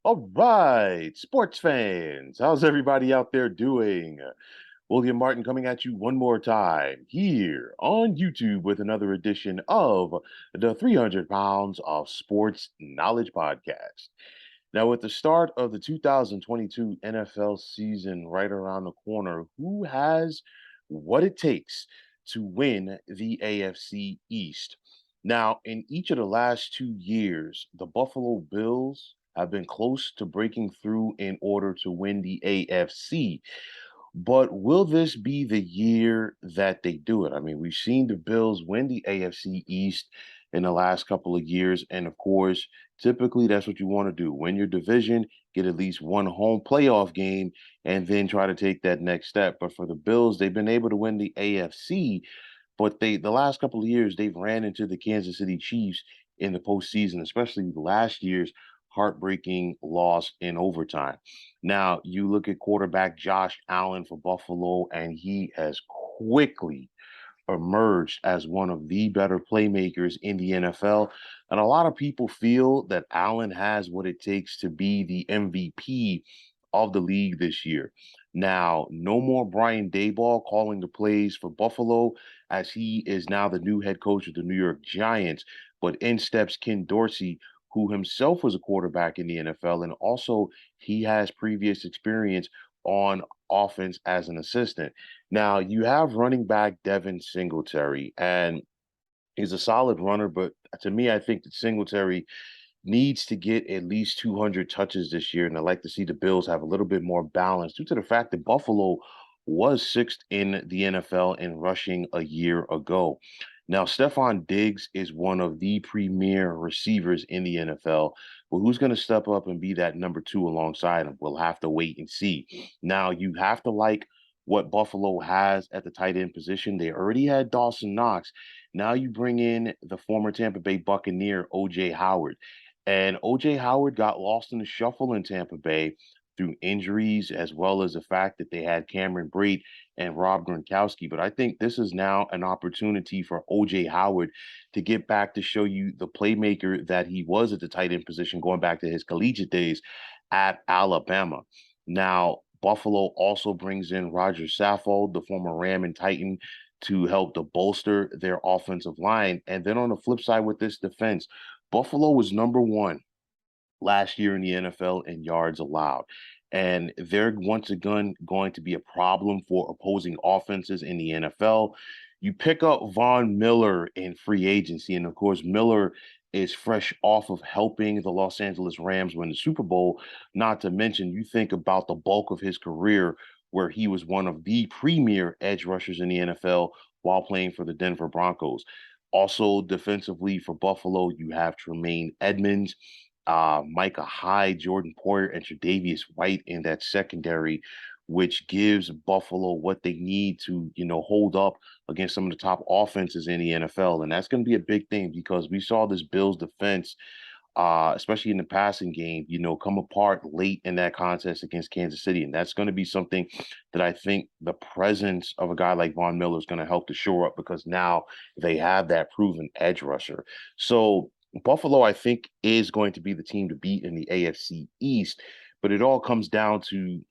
All right, sports fans, how's everybody out there doing? William Martin coming at you one more time here on YouTube with another edition of the 300 Pounds of Sports Knowledge Podcast. Now, with the start of the 2022 NFL season right around the corner, who has what it takes to win the AFC East? Now, in each of the last 2 years, the Buffalo Bills have been close to breaking through in order to win the AFC. But will this be the year that they do it? I mean, we've seen the Bills win the AFC East in the last couple of years. And of course, typically that's what you want to do win your division, get at least one home playoff game, and then try to take that next step. But for the Bills, they've been able to win the AFC, but the last couple of years they've ran into the Kansas City Chiefs in the postseason, especially last year's heartbreaking loss in overtime. Now you look at quarterback Josh Allen for Buffalo, and he has quickly emerged as one of the better playmakers in the NFL. And a lot of people feel that Allen has what it takes to be the MVP of the league this year. Now, no more Brian Daboll calling the plays for Buffalo, as he is now the new head coach of the New York Giants. But in steps Ken Dorsey, who himself was a quarterback in the NFL, and also he has previous experience on offense as an assistant. Now, you have running back Devin Singletary, and he's a solid runner, but to me, I think that Singletary needs to get at least 200 touches this year. And I'd like to see the Bills have a little bit more balance due to the fact that Buffalo was sixth in the NFL in rushing a year ago. Now, Stephon Diggs is one of the premier receivers in the NFL. But who's going to step up and be that number two alongside him? We'll have to wait and see. Now, you have to like what Buffalo has at the tight end position. They already had Dawson Knox. Now you bring in the former Tampa Bay Buccaneer, OJ Howard. And OJ Howard got lost in the shuffle in Tampa Bay through injuries, as well as the fact that they had Cameron Brate and Rob Gronkowski. But I think this is now an opportunity for OJ Howard to get back to show you the playmaker that he was at the tight end position, going back to his collegiate days at Alabama. Now, Buffalo also brings in Roger Saffold, the former Ram and Titan, to help to bolster their offensive line. And then on the flip side with this defense, Buffalo was number one last year in the NFL in yards allowed. And they're once again going to be a problem for opposing offenses in the NFL. You pick up Von Miller in free agency. And of course, Miller is fresh off of helping the Los Angeles Rams win the Super Bowl. Not to mention, you think about the bulk of his career where he was one of the premier edge rushers in the NFL while playing for the Denver Broncos. Also, defensively for Buffalo, you have Tremaine Edmonds, Micah Hyde, Jordan Poyer, and Tre'Davious White in that secondary, which gives Buffalo what they need to, hold up against some of the top offenses in the NFL. And that's going to be a big thing because we saw this Bills defense, especially in the passing game, come apart late in that contest against Kansas City. And that's going to be something that I think the presence of a guy like Von Miller is going to help to shore up because now they have that proven edge rusher. So Buffalo, I think, is going to be the team to beat in the AFC East, but it all comes down to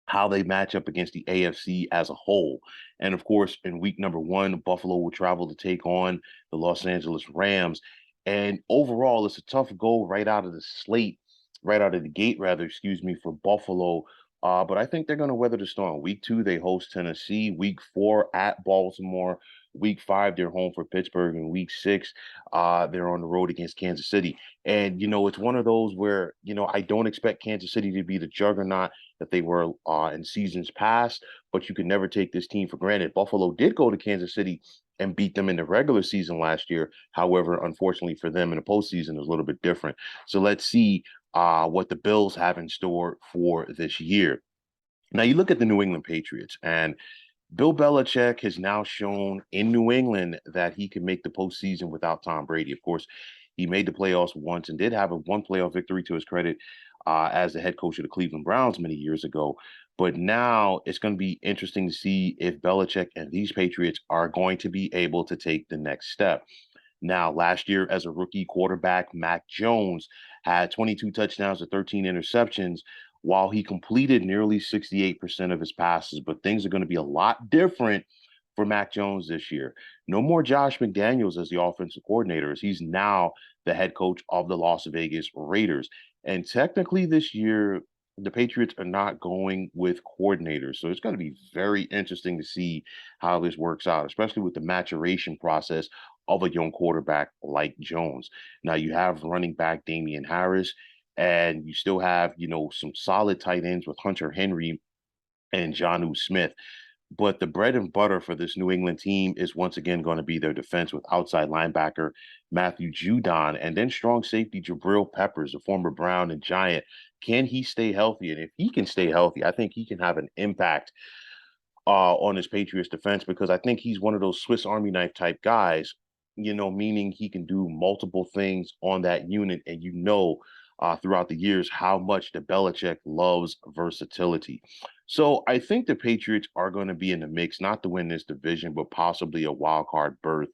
how they match up against the AFC as a whole. And of course, in week number one, Buffalo will travel to take on the Los Angeles Rams. And overall, it's a tough goal right out of the slate, right out of the gate, rather, excuse me, for Buffalo. But I think they're going to weather the storm. Week two, they host Tennessee. Week four, at Baltimore. Week five, they're home for Pittsburgh. And week six, they're on the road against Kansas City. And, it's one of those where, I don't expect Kansas City to be the juggernaut that they were in seasons past, but you can never take this team for granted. Buffalo did go to Kansas City and beat them in the regular season last year. However, unfortunately for them in the postseason, is a little bit different. So let's see what the Bills have in store for this year. Now, you look at the New England Patriots, and Bill Belichick has now shown in New England that he can make the postseason without Tom Brady. Of course, he made the playoffs once and did have a one playoff victory to his credit as the head coach of the Cleveland Browns many years ago. But now it's going to be interesting to see if Belichick and these Patriots are going to be able to take the next step. Now, last year as a rookie quarterback, Mac Jones had 22 touchdowns to 13 interceptions while he completed nearly 68% of his passes. But things are going to be a lot different for Mac Jones this year. No more Josh McDaniels as the offensive coordinator, as he's now the head coach of the Las Vegas Raiders. And technically, this year, the Patriots are not going with coordinators. So it's going to be very interesting to see how this works out, especially with the maturation process of a young quarterback like Jones. Now, you have running back Damian Harris, and you still have, some solid tight ends with Hunter Henry and Jonnu Smith. But the bread and butter for this New England team is once again going to be their defense with outside linebacker Matthew Judon and then strong safety Jabril Peppers, a former Brown and Giant. Can he stay healthy? And if he can stay healthy, I think he can have an impact on his Patriots defense because I think he's one of those Swiss Army knife type guys, meaning he can do multiple things on that unit. And throughout the years how much the Belichick loves versatility. So I think the Patriots are going to be in the mix, not to win this division, but possibly a wild card berth,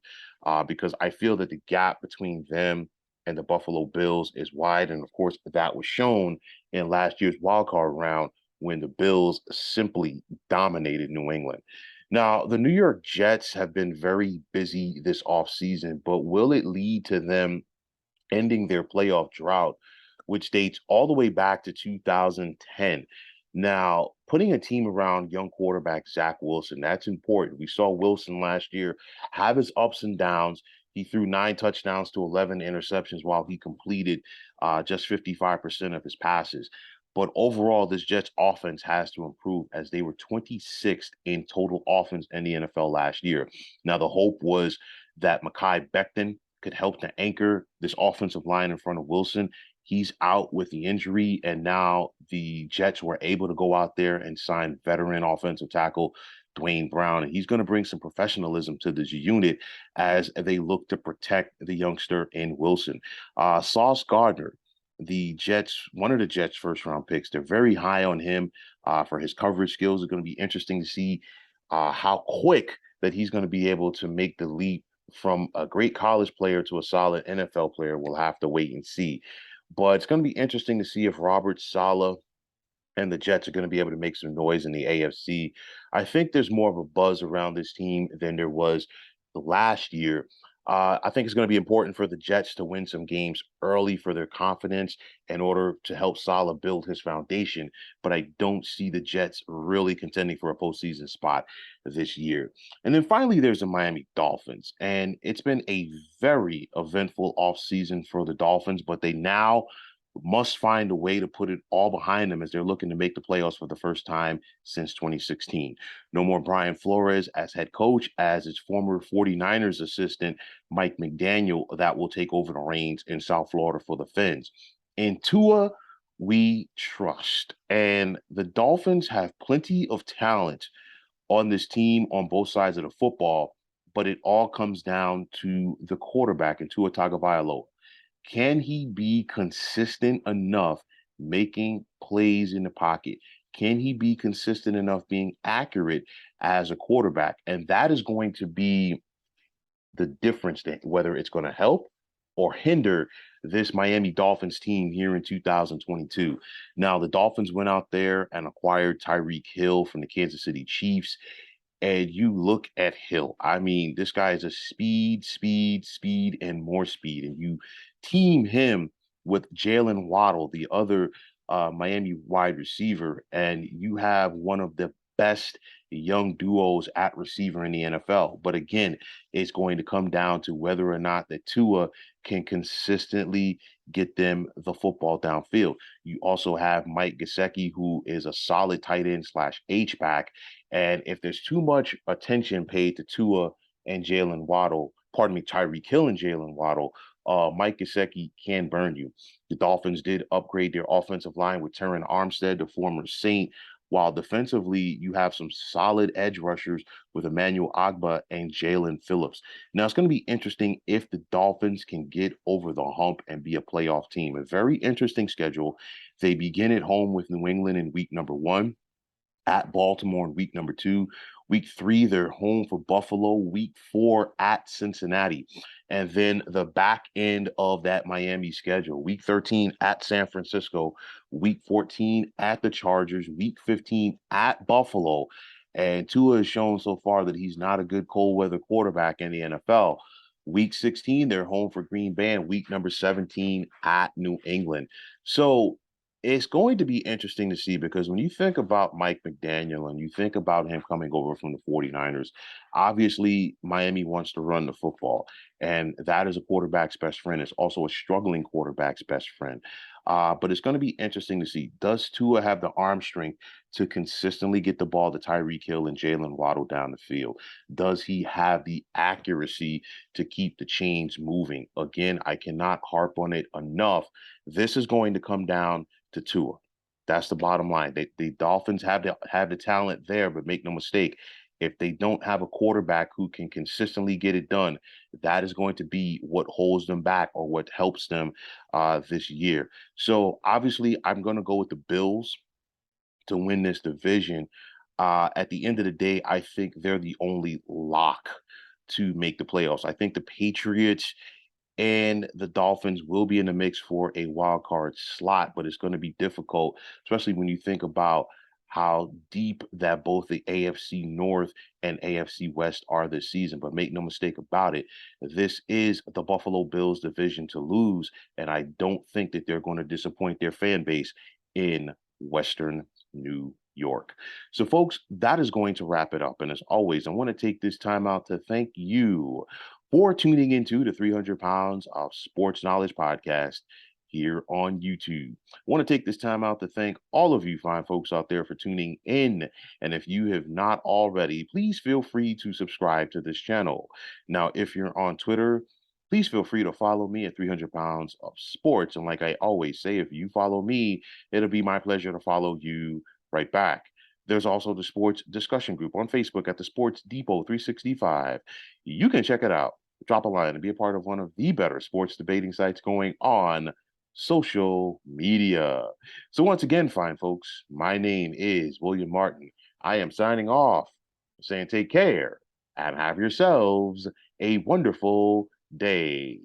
because I feel that the gap between them and the Buffalo Bills is wide. And of course, that was shown in last year's wild card round when the Bills simply dominated New England. Now, the New York Jets have been very busy this offseason, but will it lead to them ending their playoff drought, which dates all the way back to 2010? Now, putting a team around young quarterback Zach Wilson, that's important. We saw Wilson last year have his ups and downs. He threw 9 touchdowns to 11 interceptions while he completed just 55% of his passes. But overall, this Jets offense has to improve as they were 26th in total offense in the NFL last year. Now, the hope was that Mekhi Becton could help to anchor this offensive line in front of Wilson. He's out with the injury, and now the Jets were able to go out there and sign veteran offensive tackle Dwayne Brown, and he's going to bring some professionalism to this unit as they look to protect the youngster in Wilson. Sauce Gardner, one of the Jets' first round picks, they're very high on him for his coverage skills. It's going to be interesting to see how quick that he's going to be able to make the leap from a great college player to a solid NFL player. We'll have to wait and see. But it's going to be interesting to see if Robert Saleh and the Jets are going to be able to make some noise in the AFC. I think there's more of a buzz around this team than there was last year. I think it's going to be important for the Jets to win some games early for their confidence in order to help Salah build his foundation. But I don't see the Jets really contending for a postseason spot this year. And then finally, there's the Miami Dolphins. And it's been a very eventful offseason for the Dolphins, but they now must find a way to put it all behind them as they're looking to make the playoffs for the first time since 2016. No more Brian Flores as head coach, as his former 49ers assistant, Mike McDaniel, that will take over the reins in South Florida for the Fins. In Tua, we trust. And the Dolphins have plenty of talent on this team on both sides of the football, but it all comes down to the quarterback and Tua Tagovailoa. Can he be consistent enough making plays in the pocket? Can he be consistent enough being accurate as a quarterback? And that is going to be the difference, that whether it's going to help or hinder this Miami Dolphins team here in 2022. Now, the Dolphins went out there and acquired Tyreek Hill from the Kansas City Chiefs. And you look at Hill. I mean, this guy is a speed, and more speed. And you team him with Jalen Waddle, the other Miami wide receiver, and you have one of the best young duos at receiver in the NFL. But again, it's going to come down to whether or not the Tua can consistently get them the football downfield. You also have Mike Gesicki, who is a solid tight end slash H-back. And if there's too much attention paid to Tua and Jalen Waddle, pardon me, Tyreek Hill and Jalen Waddle, Mike Gesicki can burn you. The Dolphins did upgrade their offensive line with Terran Armstead, the former Saint, while defensively, you have some solid edge rushers with Emmanuel Agba and Jalen Phillips. Now, it's going to be interesting if the Dolphins can get over the hump and be a playoff team. A very interesting schedule. They begin at home with New England in week number 1. at Baltimore in week number 2. Week 3, they're home for Buffalo. Week 4 at Cincinnati. And then the back end of that Miami schedule. Week 13 at San Francisco. Week 14 at the Chargers. Week 15 at Buffalo. And Tua has shown so far that he's not a good cold weather quarterback in the NFL. Week 16, they're home for Green Bay. And week number 17 at New England. So it's going to be interesting to see because when you think about Mike McDaniel and you think about him coming over from the 49ers, obviously Miami wants to run the football, and that is a quarterback's best friend. It's also a struggling quarterback's best friend. But it's going to be interesting to see, does Tua have the arm strength to consistently get the ball to Tyreek Hill and Jalen Waddle down the field? Does he have the accuracy to keep the chains moving? Again, I cannot harp on it enough. This is going to come down to Tua. That's the bottom line. The Dolphins have the talent there, but make no mistake, if they don't have a quarterback who can consistently get it done, that is going to be what holds them back or what helps them this year. So obviously, I'm going to go with the Bills to win this division. At the end of the day, I think they're the only lock to make the playoffs. I think the Patriots and the Dolphins will be in the mix for a wild card slot, but it's going to be difficult, especially when you think about how deep that both the AFC North and AFC West are this season. But make no mistake about it, this is the Buffalo Bills division to lose, and I don't think that they're going to disappoint their fan base in Western New York. So, folks, that is going to wrap it up. And as always, I want to take this time out to thank you for tuning into the 300 Pounds of Sports Knowledge podcast here on YouTube. I want to take this time out to thank all of you fine folks out there for tuning in. And if you have not already, please feel free to subscribe to this channel. Now, if you're on Twitter, please feel free to follow me at 300 Pounds of Sports. And like I always say, if you follow me, it'll be my pleasure to follow you right back. There's also the sports discussion group on Facebook at the Sports Depot 365. You can check it out, drop a line, and be a part of one of the better sports debating sites going on social media. So once again, fine folks, my name is William Martin. I am signing off, saying take care and have yourselves a wonderful day.